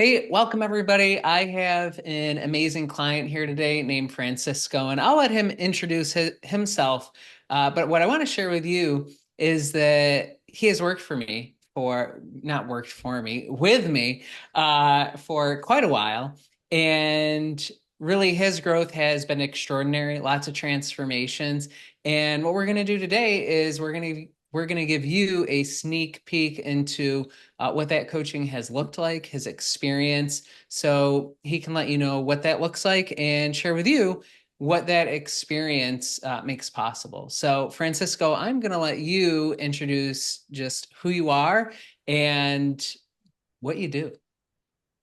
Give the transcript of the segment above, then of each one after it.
Hey, welcome everybody. I have an amazing client here today named Francisco, and I'll let him introduce himself. But what I want to share with you is that he has worked for me for, not worked for me, with me for quite a while. And really, his growth has been extraordinary, lots of transformations. And what we're going to do today is we're going to give you a sneak peek into what that coaching has looked like, his experience, so he can let you know what that looks like and share with you what that experience makes possible. So, Francisco, I'm going to let you introduce just who you are and what you do.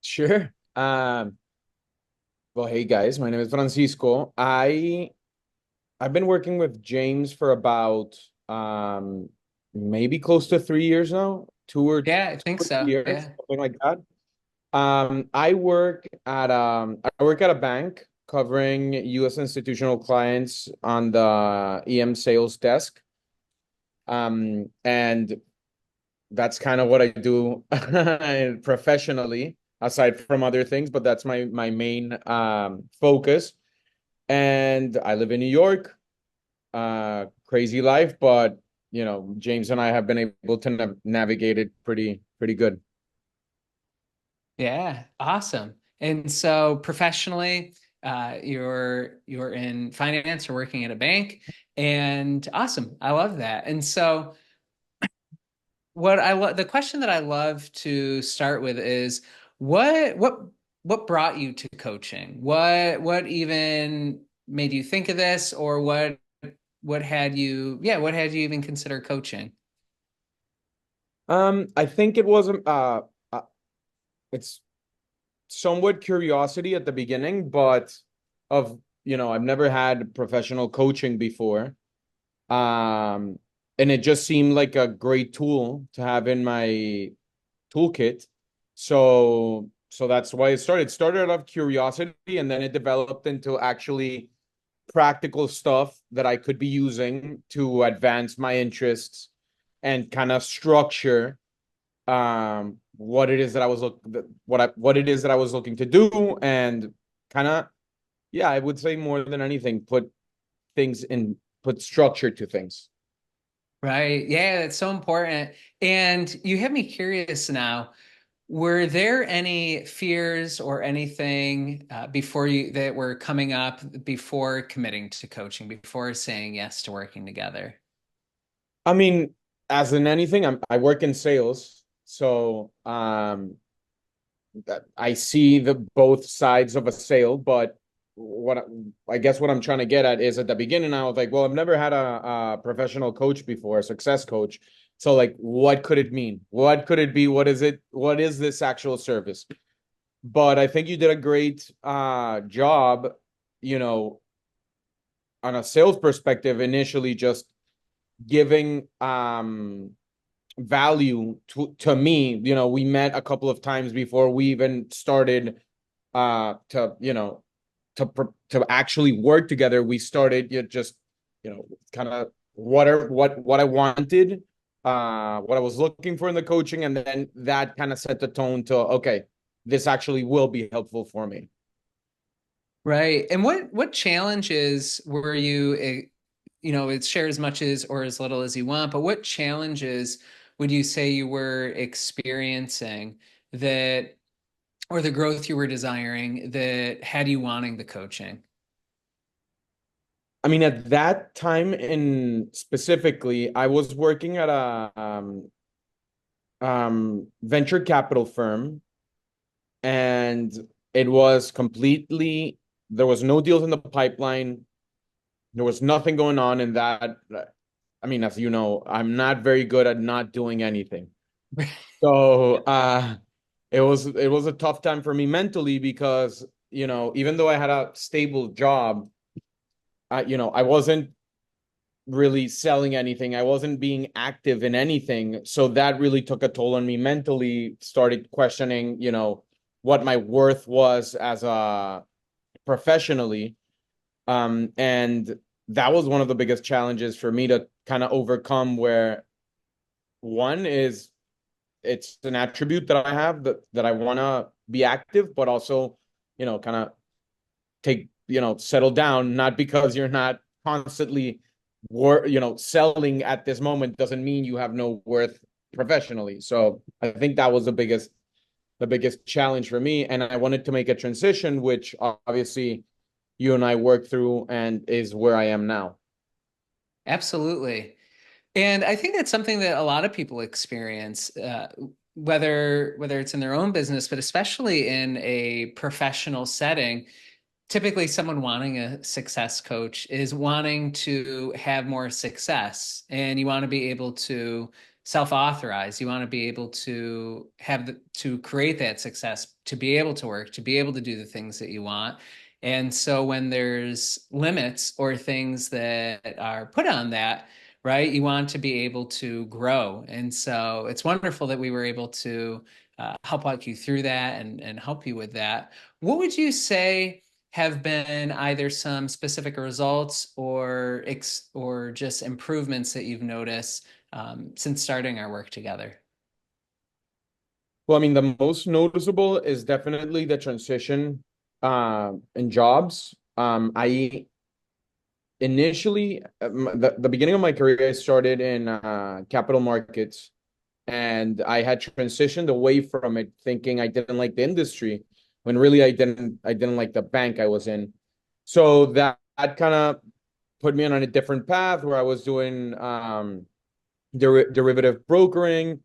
Sure. Well, hey guys, my name is Francisco. I've been working with James for about maybe close to 3 years now, Yeah, I two think or three so. years, Yeah. something like that. I work at a bank covering U.S. institutional clients on the EM sales desk. And that's kind of what I do professionally, aside from other things, but that's my main focus. And I live in New York. Crazy life, but James and I have been able to navigate it pretty good. Yeah, awesome. And so professionally, you're in finance, you're working at a bank, and awesome. I love that. And so what I love, the question that I love to start with is what brought you to coaching? What even made you think of this, or what had you, yeah, what had you even consider coaching? I think uh it's somewhat curiosity at the beginning, but I've never had professional coaching before. Um, and it just seemed like a great tool to have in my toolkit. So that's why it started. It started out of curiosity, and then it developed into actually practical stuff that I could be using to advance my interests and kind of structure what it is that I was what it is that I was looking to do, and kind of, yeah, I would say more than anything, put structure to things. Right. Yeah, that's so important. And you have me curious now. Were there any fears or anything before you that were coming up before committing to coaching, before saying yes to working together? I mean, as in anything, I work in sales, so that I see the both sides of a sale. But what I guess what I'm trying to get at is, at the beginning, I was like, well, I've never had a professional coach before, a success coach. So, like, what could it mean? What could it be? What is it? What is this actual service? But I think you did a great job, you know, on a sales perspective, initially just giving value to me. We met a couple of times before we even started to to actually work together. We started, just kind of what I wanted, what I was looking for in the coaching, and then that kind of set the tone to, okay, this actually will be helpful for me. Right. And what challenges were you, it share as much as or as little as you want, but what challenges would you say you were experiencing that, or the growth you were desiring that had you wanting the coaching? I mean, at that time in specifically, I was working at a venture capital firm, and it was completely, there was no deals in the pipeline. There was nothing going on in that. I mean, as you know, I'm not very good at not doing anything. So it was a tough time for me mentally, because even though I had a stable job, I wasn't really selling anything. I wasn't being active in anything. So that really took a toll on me mentally. Started questioning, what my worth was as a professionally. And that was one of the biggest challenges for me to kind of overcome, where one is, it's an attribute that I have, that I want to be active, but also, kind of take, settle down, not because you're not constantly selling at this moment doesn't mean you have no worth professionally. So I think that was the biggest challenge for me. And I wanted to make a transition, which obviously you and I worked through and is where I am now. Absolutely. And I think that's something that a lot of people experience, whether it's in their own business, but especially in a professional setting. Typically, someone wanting a success coach is wanting to have more success, and you want to be able to self-authorize. You want to be able to to create that success, to be able to work, to be able to do the things that you want. And so when there's limits or things that are put on that, right, you want to be able to grow. And so it's wonderful that we were able to help walk you through that and help you with that. What would you say have been either some specific results or just improvements that you've noticed since starting our work together? Well, I mean, the most noticeable is definitely the transition in jobs. I initially, the beginning of my career, I started in capital markets, and I had transitioned away from it, thinking I didn't like the industry, when really I didn't like the bank I was in. So that kind of put me on a different path where I was doing derivative brokering,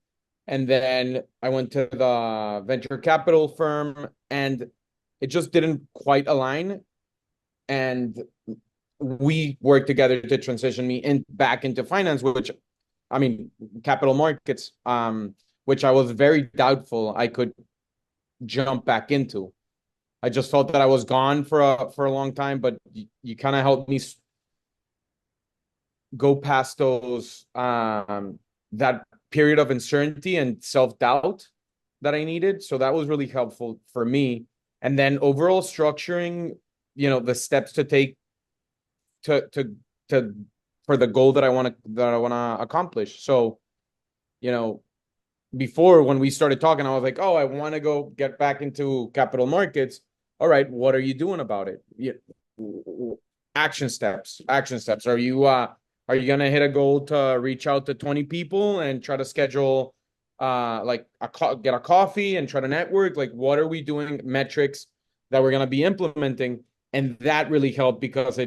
and then I went to the venture capital firm, and it just didn't quite align. And we worked together to transition me back into finance, which, I mean, capital markets, which I was very doubtful I could jump back into. I just felt that I was gone for a long time, but you kind of helped me go past those that period of uncertainty and self-doubt that I needed. So that was really helpful for me. And then overall structuring, the steps to take to to for the goal that I want to accomplish. So, you know, before, when we started talking, I was like, "Oh, I want to go get back into capital markets." All right, what are you doing about it? Action steps. Action steps. Are you gonna hit a goal to reach out to 20 people and try to schedule like get a coffee and try to network? Like, what are we doing? Metrics that we're gonna be implementing. And that really helped because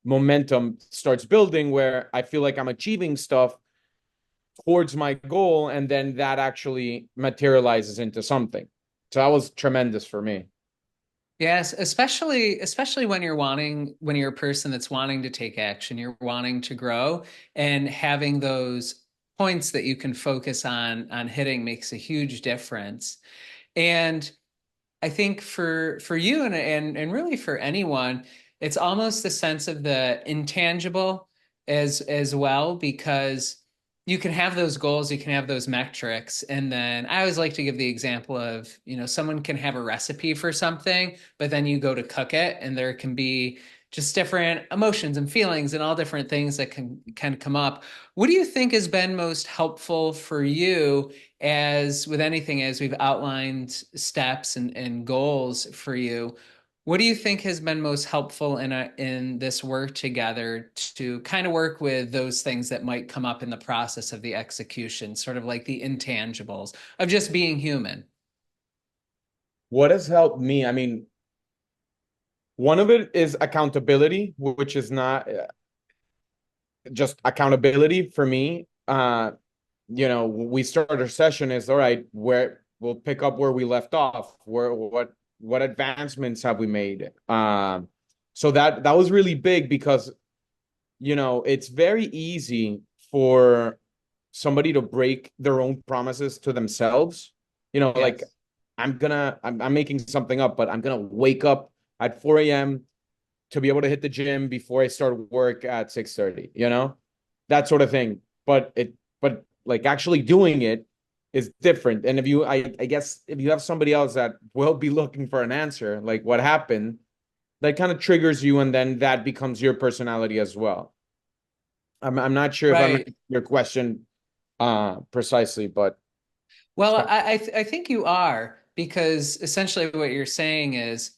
momentum starts building where I feel like I'm achieving stuff towards my goal, and then that actually materializes into something. So that was tremendous for me. Yes, especially when you're a person that's wanting to take action, you're wanting to grow, and having those points that you can focus on hitting makes a huge difference. And I think for you and really for anyone, it's almost the sense of the intangible as well, because you can have those goals, you can have those metrics, and then I always like to give the example of, someone can have a recipe for something, but then you go to cook it, and there can be just different emotions and feelings and all different things that can come up. What do you think has been most helpful for you, as with anything, as we've outlined steps and goals for you? What do you think has been most helpful in this work together to kind of work with those things that might come up in the process of the execution, sort of like the intangibles of just being human? What has helped me? I mean, one of it is accountability, which is not just accountability for me. We start our session is all right, where we'll pick up where we left off, where what advancements have we made? So that was really big because it's very easy for somebody to break their own promises to themselves. Like, Yes. I'm making something up, but I'm gonna wake up at 4 a.m. to be able to hit the gym before I start work at 6:30, that sort of thing. But like actually doing it is different. And I guess if you have somebody else that will be looking for an answer, like what happened, that kind of triggers you, and then that becomes your personality as well. I'm not sure if I'm Right. answering your question precisely, but Well, I think you are, because essentially what you're saying is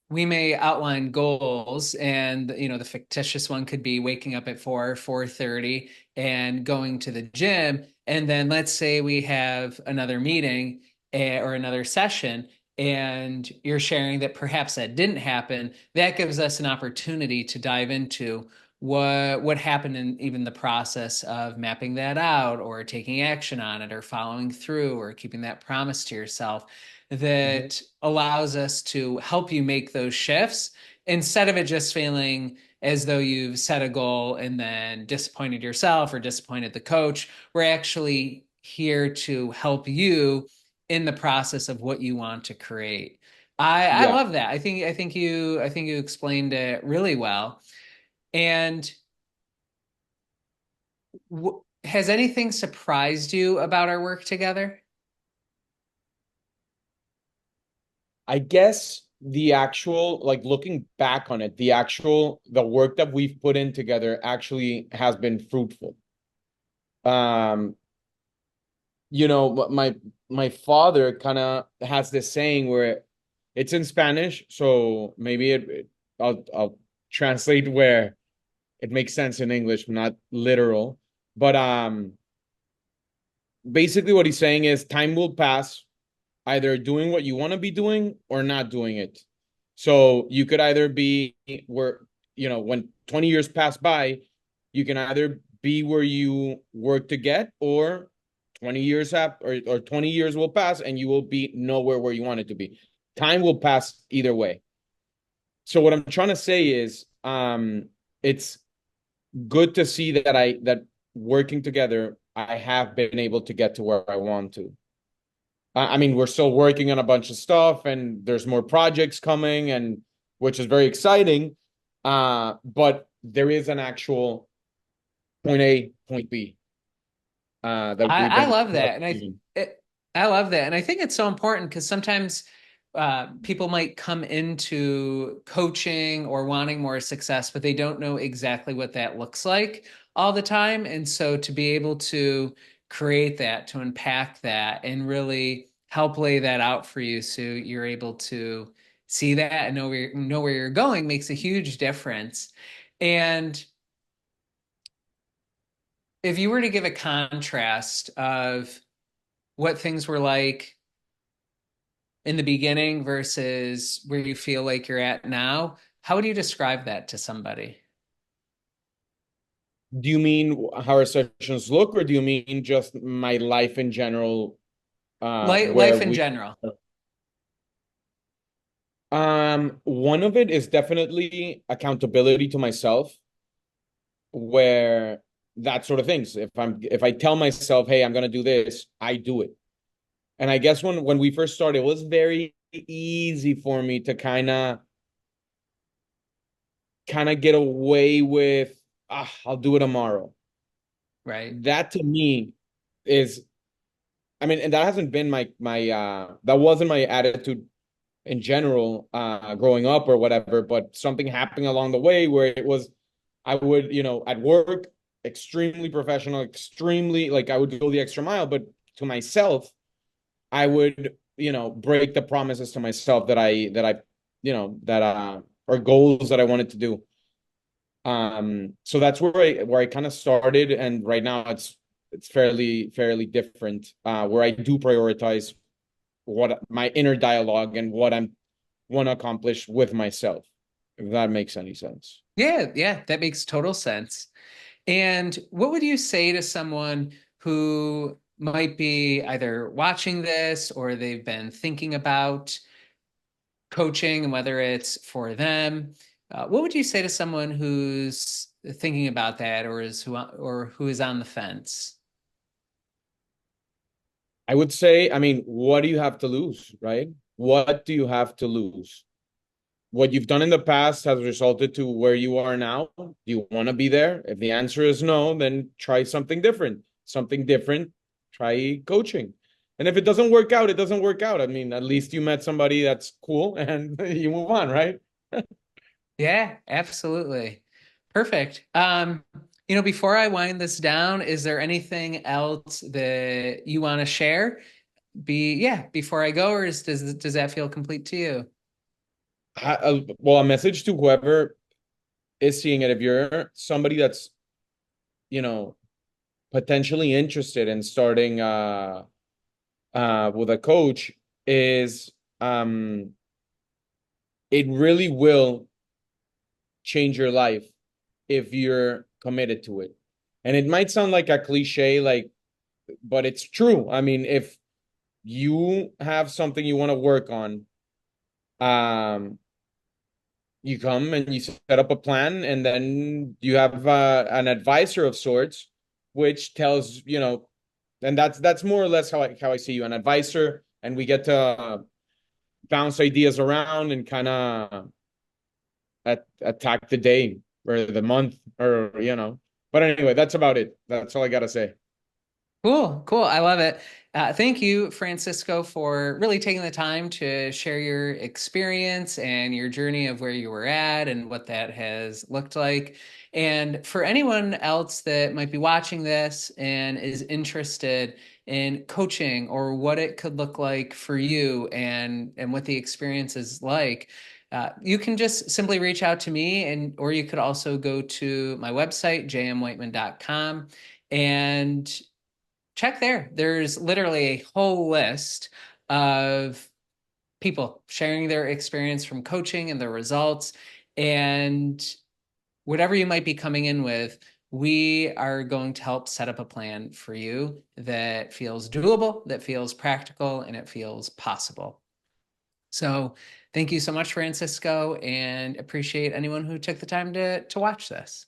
we may outline goals, and the fictitious one could be waking up at 4:30 and going to the gym. And then let's say we have another meeting, or another session, and you're sharing that perhaps that didn't happen. That gives us an opportunity to dive into what happened in even the process of mapping that out, or taking action on it, or following through, or keeping that promise to yourself, Mhm. that allows us to help you make those shifts, instead of it just feeling as though you've set a goal and then disappointed yourself or disappointed the coach. We're actually here to help you in the process of what you want to create. I Yeah. love that. I think you explained it really well. And has anything surprised you about our work together? I guess the actual, like looking back on it, the work that we've put in together actually has been fruitful. Um, my father kind of has this saying where it's in Spanish, so maybe I'll translate where it makes sense in English, not literal. But basically what he's saying is time will pass either doing what you want to be doing or not doing it. So you could either be where, when 20 years pass by, you can either be where you work to get, or 20 years have or 20 years will pass and you will be nowhere where you want it to be. Time will pass either way. So what I'm trying to say is it's good to see that working together, I have been able to get to where I want to. I mean, we're still working on a bunch of stuff, and there's more projects coming, and which is very exciting. But there is an actual point A, point B, that we've I been love able to that, and achieve. I love that, and I think it's so important because sometimes people might come into coaching or wanting more success, but they don't know exactly what that looks like all the time. And so to be able to create that, to unpack that, and really help lay that out for you, so you're able to see that and know where you're going, makes a huge difference. And if you were to give a contrast of what things were like in the beginning versus where you feel like you're at now, how would you describe that to somebody? Do you mean how our sessions look, or do you mean just my life in general, where Life in we general. one of it is definitely accountability to myself, where that sort of things. If I tell myself, hey, I'm gonna do this, I do it. And I guess when we first started, it was very easy for me to kind of get away with, I'll do it tomorrow. Right. That to me is, I mean, and that hasn't been that wasn't my attitude in general, growing up or whatever, but something happened along the way where it was, I would, at work, extremely professional, extremely, like, I would go the extra mile, but to myself, I would, break the promises to myself that or goals that I wanted to do. So that's where I kind of started, and right now it's fairly different, where I do prioritize what my inner dialogue and what I'm want to accomplish with myself, if that makes any sense. Yeah, yeah, that makes total sense. And what would you say to someone who might be either watching this, or they've been thinking about coaching and whether it's for them? What would you say to someone who's thinking about that, or who is on the fence? I would say, I mean, what do you have to lose, right? What do you have to lose? What you've done in the past has resulted to where you are now. Do you want to be there? If the answer is no, then try something different. Something different, try coaching. And if it doesn't work out, it doesn't work out. I mean, at least you met somebody that's cool and you move on, right? Yeah, absolutely. Perfect. Before I wind this down, is there anything else that you want to share? before I go, or does that feel complete to you? Well, a message to whoever is seeing it. If you're somebody that's, you know, potentially interested in starting with a coach, is it really will change your life if you're committed to it. And it might sound like a cliche, like, but it's true. I mean, if you have something you want to work on, um, you come and you set up a plan, and then you have an advisor of sorts, which tells, and that's more or less how I see you, an advisor, and we get to bounce ideas around and kind of attack the day or the month, or But anyway, that's about it. That's all I gotta say. Cool, cool. I love it. Thank you, Francisco, for really taking the time to share your experience and your journey of where you were at and what that has looked like. And for anyone else that might be watching this and is interested in coaching or what it could look like for you and what the experience is like, you can just simply reach out to me, and or you could also go to my website, jmwhiteman.com, and check there. There's literally a whole list of people sharing their experience from coaching and their results. And whatever you might be coming in with, we are going to help set up a plan for you that feels doable, that feels practical, and it feels possible. So thank you so much, Francisco, and appreciate anyone who took the time to watch this.